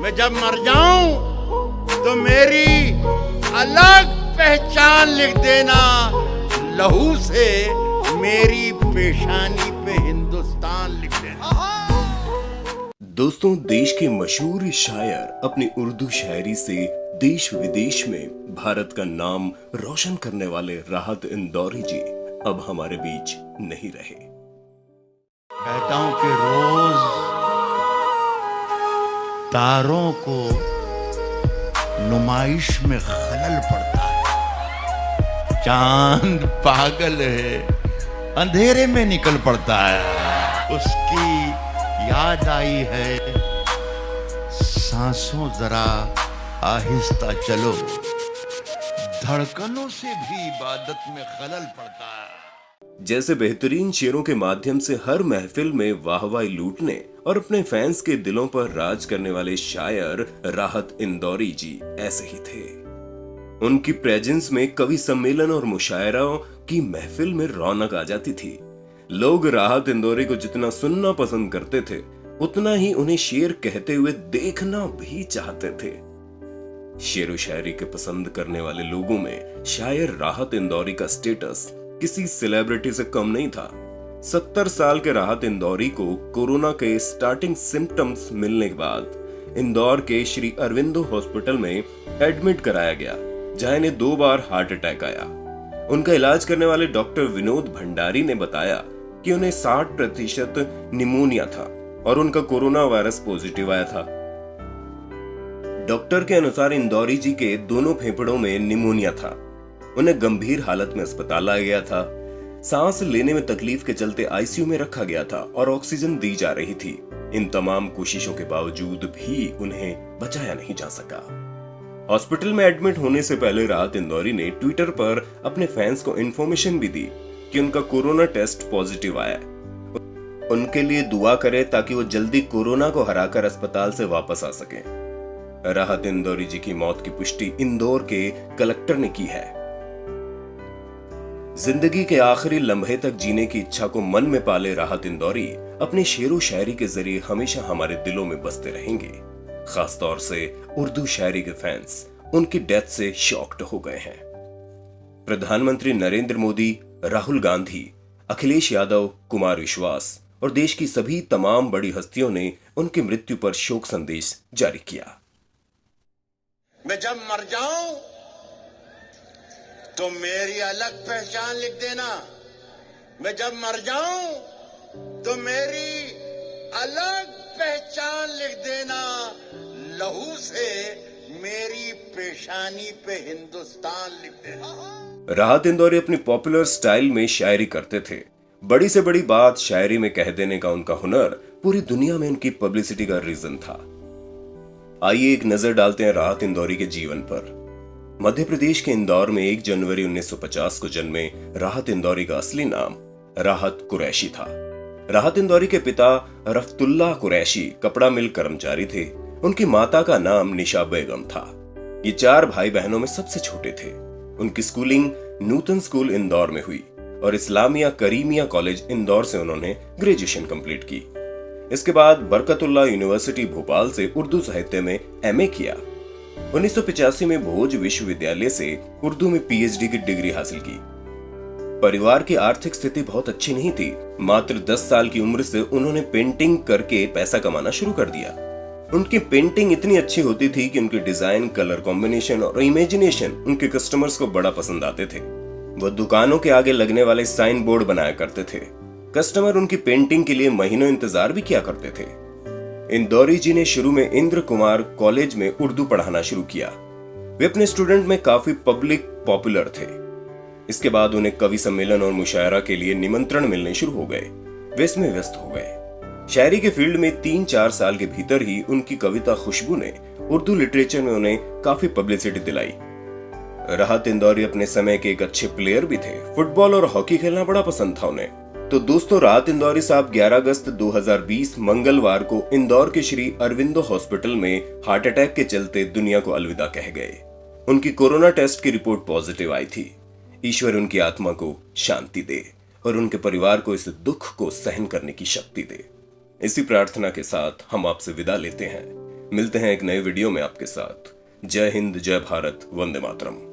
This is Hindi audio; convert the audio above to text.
मैं जब मर जाऊं तो मेरी अलग पहचान लिख देना, लहू से मेरी पेशानी पे हिंदुस्तान लिख देना। दोस्तों, देश के मशहूर शायर अपनी उर्दू शायरी से देश विदेश में भारत का नाम रोशन करने वाले राहत इंदौरी जी अब हमारे बीच नहीं रहे। कहता हूं कि रोज तारों को नुमाइश में खलल पड़ता है, चांद पागल है अंधेरे में निकल पड़ता है। उसकी याद आई है, सांसों जरा आहिस्ता चलो, धड़कनों से भी इबादत में खलल पड़ता है। जैसे बेहतरीन शेरों के माध्यम से हर महफिल में वाहवाही लूटने और अपने फैंस के दिलों पर राज करने वाले शायर राहत इंदौरी जी ऐसे ही थे। उनकी प्रेजेंस में कवि सम्मेलन और मुशायरों की महफिल में रौनक आ जाती थी। लोग राहत इंदौरी को जितना सुनना पसंद करते थे, उतना ही उन्हें शेर कहते हुए देखना भी चाहते थे। शेर शायरी के पसंद करने वाले लोगों में शायर राहत इंदौरी का स्टेटस किसी सेलिब्रिटी से कम नहीं था। 70 साल के राहत इंदौरी को कोरोना के स्टार्टिंग सिम्टम्स मिलने के बाद इंदौर के श्री अरविंदो हॉस्पिटल में एडमिट कराया गया, जहां इन्हें 2 बार हार्ट अटैक आया। उनका इलाज करने वाले डॉक्टर विनोद भंडारी ने बताया कि उन्हें 60% निमोनिया था और उनका कोरोना वायरस पॉजिटिव आया था। डॉक्टर के अनुसार इंदौरी जी के दोनों फेफड़ों में निमोनिया था। उन्हें गंभीर हालत में अस्पताल लाया गया था। सांस लेने में तकलीफ के चलते आईसीयू में रखा गया था और ऑक्सीजन दी जा रही थी। इन तमाम कोशिशों के बावजूद भी उन्हें बचाया नहीं जा सका। हॉस्पिटल में एडमिट होने से पहले राहत इंदौरी ने ट्विटर पर अपने फैंस को इन्फॉर्मेशन भी दी कि उनका कोरोना टेस्ट पॉजिटिव आया। उनके लिए दुआ करें ताकि वो जल्दी कोरोना को हराकर अस्पताल से वापस आ सके। राहत इंदौरी जी की मौत की पुष्टि इंदौर के कलेक्टर ने की है। जिंदगी के आखिरी लम्हे तक जीने की इच्छा को मन में पाले राहत इंदौरी अपने शेरो शायरी के जरिए हमेशा हमारे दिलों में बसते रहेंगे। खासतौर से उर्दू शायरी के फैंस उनकी डेथ से शॉक्ड हो गए हैं। प्रधानमंत्री नरेंद्र मोदी, राहुल गांधी, अखिलेश यादव, कुमार विश्वास और देश की सभी तमाम बड़ी हस्तियों ने उनकी मृत्यु पर शोक संदेश जारी किया। मैं जब मर जाऊं तो मेरी अलग पहचान लिख देना। मैं जब मर जाऊं तो मेरी अलग पहचान लिख देना, लहू से मेरी पेशानी पे हिंदुस्तान लिख देना। राहत इंदौरी अपनी पॉपुलर स्टाइल में शायरी करते थे। बड़ी से बड़ी बात शायरी में कह देने का उनका हुनर पूरी दुनिया में उनकी पब्लिसिटी का रीजन था। आइए एक नजर डालते हैं राहत इंदौरी के जीवन पर। मध्य प्रदेश के इंदौर में 1 जनवरी 1950 को जन्मे राहत इंदौरी का असली नाम राहत कुरैशी था। राहत इंदौरी के पिता रफ्तुल्लाह कुरैशी कपड़ा मिल कर्मचारी थे। उनकी माता का नाम निशा बेगम था। ये 4 भाई बहनों में सबसे छोटे थे। उनकी स्कूलिंग नूतन स्कूल इंदौर में हुई और इस्लामिया करीमिया कॉलेज इंदौर से उन्होंने ग्रेजुएशन कंप्लीट की। इसके बाद बरकतुल्लाह यूनिवर्सिटी भोपाल से उर्दू साहित्य में एमए किया। 1985 में भोज विश्वविद्यालय से उर्दू में पीएचडी की डिग्री हासिल की। परिवार की आर्थिक स्थिति बहुत अच्छी नहीं थी। मात्र 10 साल की उम्र से उन्होंने पेंटिंग करके पैसा कमाना शुरू कर दिया। उनकी पेंटिंग इतनी अच्छी होती थी कि उनके डिजाइन, कलर कॉम्बिनेशन और इमेजिनेशन उनके कस्टमर्स को बड़ा पसंद आते थे। वो दुकानों के आगे लगने वाले साइन बोर्ड बनाया करते थे। कस्टमर उनकी पेंटिंग के लिए महीनों इंतजार भी किया करते थे। इंदौरी जी ने शुरू में इंद्र कुमार कॉलेज में उर्दू पढ़ाना शुरू किया। वे अपने स्टूडेंट में काफी पब्लिक पॉपुलर थे। इसके बाद उन्हें कवि सम्मेलन और मुशायरा के लिए निमंत्रण मिलने शुरू हो गए। वे इसमें व्यस्त हो गए। शायरी के फील्ड में 3-4 साल के भीतर ही उनकी कविता खुशबू ने उर्दू लिटरेचर में उन्हें काफी पब्लिसिटी दिलाई। राहत इंदौरी अपने समय के एक अच्छे प्लेयर भी थे। फुटबॉल और हॉकी खेलना बड़ा पसंद था उन्हें। तो दोस्तों, राहत इंदौरी साहब 11 अगस्त 2020 मंगलवार को इंदौर के श्री अरविंदो हॉस्पिटल में हार्ट अटैक के चलते दुनिया को अलविदा कह गए। उनकी कोरोना टेस्ट की रिपोर्ट पॉजिटिव आई थी। ईश्वर उनकी आत्मा को शांति दे और उनके परिवार को इस दुख को सहन करने की शक्ति दे। इसी प्रार्थना के साथ हम आपसे विदा लेते हैं। मिलते हैं एक नए वीडियो में आपके साथ। जय हिंद, जय भारत, वंदे मातरम।